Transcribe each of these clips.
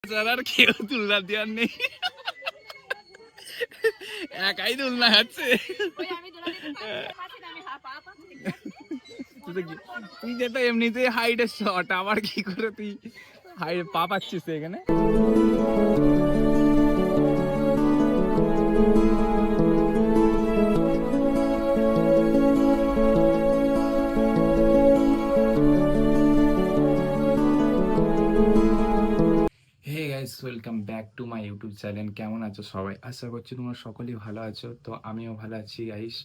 আর কেউ তুলনা দেওয়ার নেই, একাই তুলনা হচ্ছে। তুই যেটা এমনিতে হাইটের শট, আবার কি করে তুই হাইট পা পাচ্ছিস এখানে? Welcome back to my YouTube channel. কেমন আছো সবাই? আশা করছি তোমরা সকলেই ভালো আছো। তো আমিও ভালো আছি গাইস।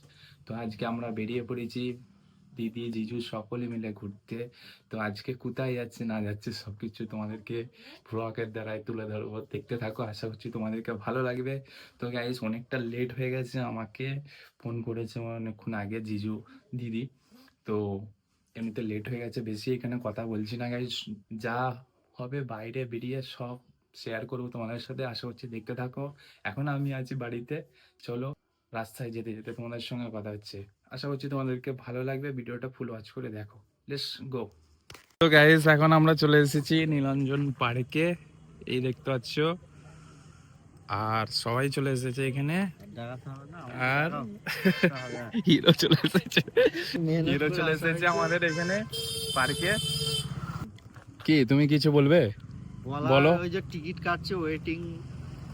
তো আজকে আমরা বেরিয়ে পড়েছি দিদি জিজু সকলে মিলে ঘুরতে। তো আজকে কোথায় যাচ্ছে না যাচ্ছে সবকিছু তোমাদেরকে ব্লগের দ্বারাই তুলে ধরবো, দেখতে থাকো। আশা করছি তোমাদেরকে ভালো লাগবে। তো গাইস অনেকটা লেট হয়ে গেছে, আমাকে ফোন করেছে অনেকক্ষণ আগে জিজু দিদি। তো এমনিতে লেট হয়ে গেছে, বেশি এখানে কথা বলছি না গাইস। যা হবে বাইরে বেরিয়ে সব শেয়ার করবো তোমাদের সাথে। আশা করছি দেখতে থাকো। এখন আমি আছি বাড়িতে, চলো রাস্তায় যেতে যেতে তোমাদের সঙ্গে কথা হচ্ছে। আশা করছি তোমাদেরকে ভালো লাগবে, ভিডিওটা ফুল ওয়াচ করে দেখো। Let's go. তো গাইস এখন আমরা চলে এসেছি নীলাঞ্জন পার্কে, এই দেখতে পাচ্ছ। আর সবাই চলে এসেছে এখানে, আর হিরো চলে এসেছে, হিরো চলে এসেছে আমাদের এখানে পার্কে। কি তুমি কিছু বলবে? বলো। ওই যে টিকিট কাটছে, ওয়েটিং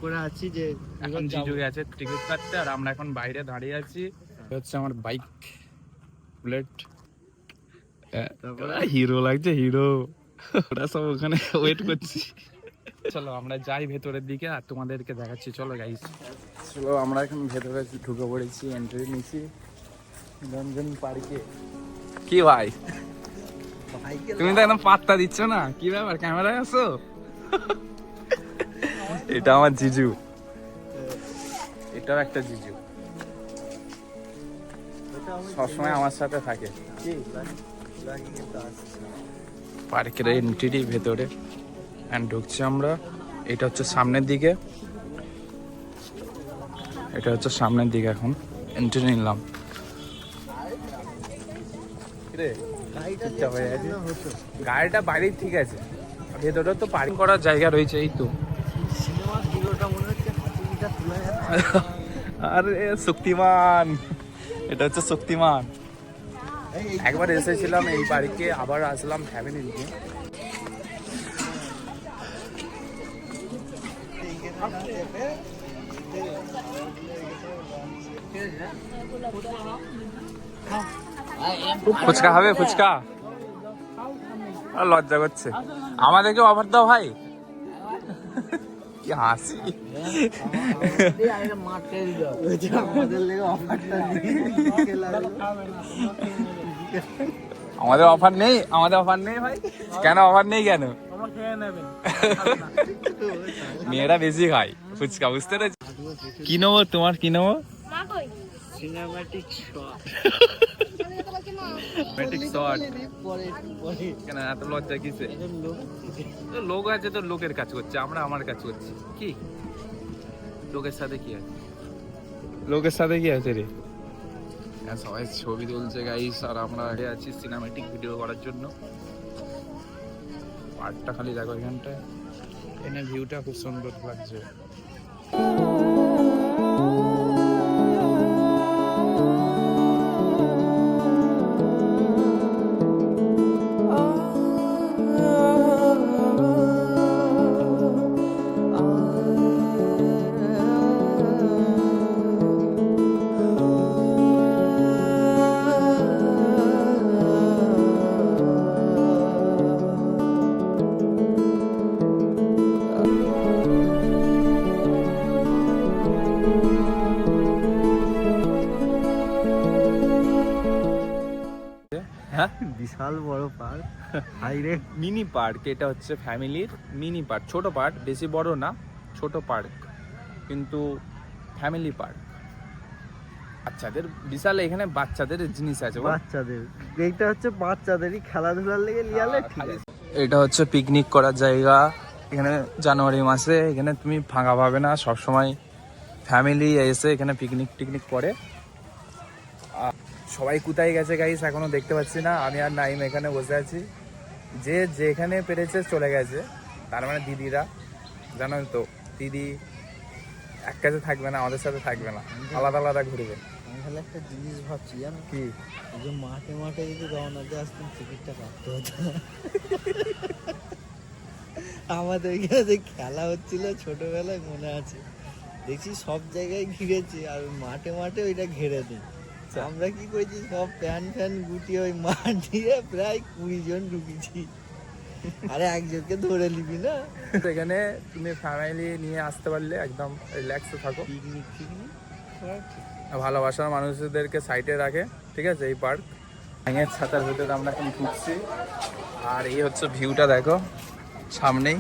করে আছি যে এখন জিজু আছে টিকিট কাটতে, আর আমরা এখন বাইরে দাঁড়িয়ে আছি। হচ্ছে আমার বাইক বুলেট, হিরো লাগছে হিরো। ওরা সব ওখানে ওয়েট করছি। চলো আমরা যাই ভেতরের দিকে আর তোমাদেরকে দেখাচ্ছি। চলো গাইস, চলো আমরা এখন ভেতরে ঢুকে পড়েছি, এন্ট্রি নিয়েছি নীলাঞ্জন পার্কে। কি ভাই তুমি তো একদম পাত্তা দিচ্ছ না, কি ব্যাপার? ক্যামেরায় আছো? এটা আমার জিজু, এটাও একটা জিজু, সবসময় আমার সাথে থাকে। পার্কের এন্ট্রি ভেতরে এন্ড ঢুকছি আমরা। এটা হচ্ছে সামনের দিকে, এটা হচ্ছে সামনের দিকে। এখন এন্ট্রি নিলাম। গাড়িটা বাইরেই ঠিক আছে, ভেতরে তো পার্কিং করার জায়গা রয়েছে। এই তো আরে শক্তিমান, এটা হচ্ছে শক্তিমান। একবার এসেছিলাম এই পার্কে, আবার আসলাম ফ্যামিলি নিয়ে। ফুচকা হবে? ফুচকা লজ্জা করছে। আমাদেরকে অফার দাও ভাই। কি হাসি। আমাদের অফার নেই, আমাদের অফার নেই ভাই। কেন অফার নেই কেন? মেয়েরা বেশি খায় ফুচকা, বুঝতে পেরেছি। কি নেবো তোমার, কি নেবো? Cinematic shot. কেন এত লজ্জা কিসে? লোক আছে তো লোকের কাজ করছে, আমরা আমার কাজ করছি। কি লোকের সাথে কি আছে? লোকের সাথে কি আছে রে? সবাই ছবি তুলছে গাইস, আর আমরা আছি সিনেম্যাটিক ভিডিও করার জন্য। পার্কটা খালি দেখো, এখানটায় এখানে ভিউটা খুব সুন্দর লাগছে। বিশাল বড় পার্ক, হাইরে মিনি পার্ক। এটা হচ্ছে ফ্যামিলির মিনি পার্ক, ছোট পার্ক, বেশি বড় না, ছোট পার্ক, কিন্তু ফ্যামিলি পার্ক। বাচ্চাদের বিশাল এখানে বাচ্চাদের জিনিস আছে। বাচ্চাদের এইটা হচ্ছে বাচ্চাদেরই খেলাধুলার লেগে লিয়ালে ঠিক আছে। এটা হচ্ছে পিকনিক করার জায়গা। এখানে জানুয়ারি মাসে এখানে তুমি ফাঁকা পাবে না, সবসময় ফ্যামিলি এসে এখানে পিকনিক টিকনিক করে। সবাই কোথায় গেছে গাইস এখনো দেখতে পাচ্ছি না। আমি আর নাইম এখানে বসে আছি, যে যেখানে পেরেছে চলে গেছে, তার মানে দিদিরা। জানেন তো দিদি এক কাছে থাকবে না, আমাদের সাথে থাকবে না, আলাদা আলাদা ঘুরবে। আমি খালি একটা জিনিস ভাবছি জানো, কি? এই যে মাঠে মাঠে যদি রওনা দিয়ে আসতাম টিকিটটা কাটতে হতো না। আমাদের এখানে যে খেলা হচ্ছিল ছোটবেলায় মনে আছে, দেখছি সব জায়গায় ঘিরেছে আর মাঠে মাঠে ওইটা ঘিরে দিই। আমরা কি করেছি, সব প্যান ফ্যান গুটিয়ে ওই মাঠ দিয়ে প্রায় 20 জন ঢুকেছি। আরে একজনকে ধরে নিবি না, এখানে তুমি ফ্যামিলি নিয়ে আসতে পারলে একদম রিল্যাক্সে থাকো। পিকনিক ফিকনিক করার ঠিক। ভালোবাসার মানুষদেরকে সাইডে রাখে, ঠিক আছে। এই পার্ক ব্যাঙের ছাতার ভিতরে আমরা এখন ঢুকছি, আর এই হচ্ছে ভিউটা দেখো সামনেই।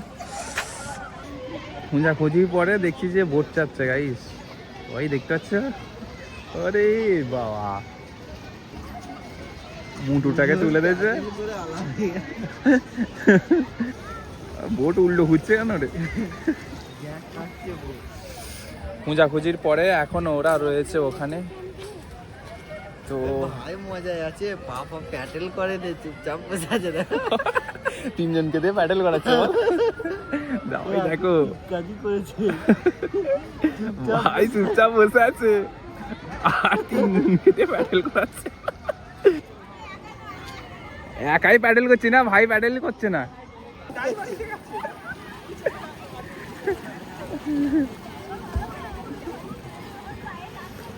খোঁজাখুঁজি পরে দেখছি যে বোট চাচ্ছে গাইস, ওই দেখতে পাচ্ছ? আরে বাবা, মুটুটাকে তুলে দিয়েছে, প্যাডেল করে আলাদা হয়ে গেছে। বোট উল্টো ঘুরছে কেন রে? জ্যাক কাটছে বল। খোঁজাখুঁজির পরে এখন ওরা রয়েছে ওখানে। তো ভাই মজায় আছে, পাপা প্যাডেল করে দে, চুপচাপ বসে আছে দেখো। তিনজনকে দিয়ে প্যাডেল করাচ্ছে বল। ভাই দেখো কাজই করেছে। ভাই চুপচাপ বসে আছে আর তিনজনকে দিয়ে প্যাডেল করাচ্ছে। একাই প্যাডেল করছি না ভাই, প্যাডেল করছে না।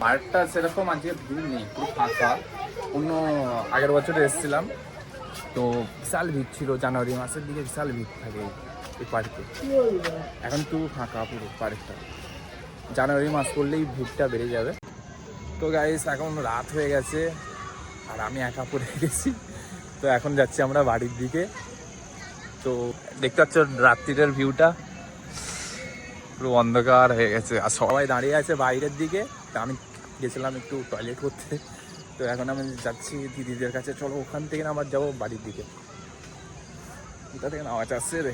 পার্কটা সেরকম আজকে ভিড় নেই, পুরো ফাঁকা। অন্য আগের বছর এসেছিলাম তো বিশাল ভিড় ছিল, জানুয়ারি মাসের দিকে বিশাল ভিড় থাকে এই পার্কে। এখন তো ফাঁকা পুরো পার্কটা, জানুয়ারি মাস করলেই ভিড়টা বেড়ে যাবে। তো গাইস এখন রাত হয়ে গেছে আর আমি একা পড়ে গেছি, তো এখন যাচ্ছি আমরা বাড়ির দিকে। তো দেখতে পাচ্ছ রাত্রিটার ভিউটা, পুরো অন্ধকার হয়ে গেছে আর সবাই দাঁড়িয়ে আছে বাইরের দিকে। তা আমি গেছিলাম একটু টয়লেট করতে, তো এখন আমি যাচ্ছি দিদিদের কাছে। চলো ওখান থেকে আবার যাবো বাড়ির দিকে। কোথা থেকে আওয়াজ আসছে রে?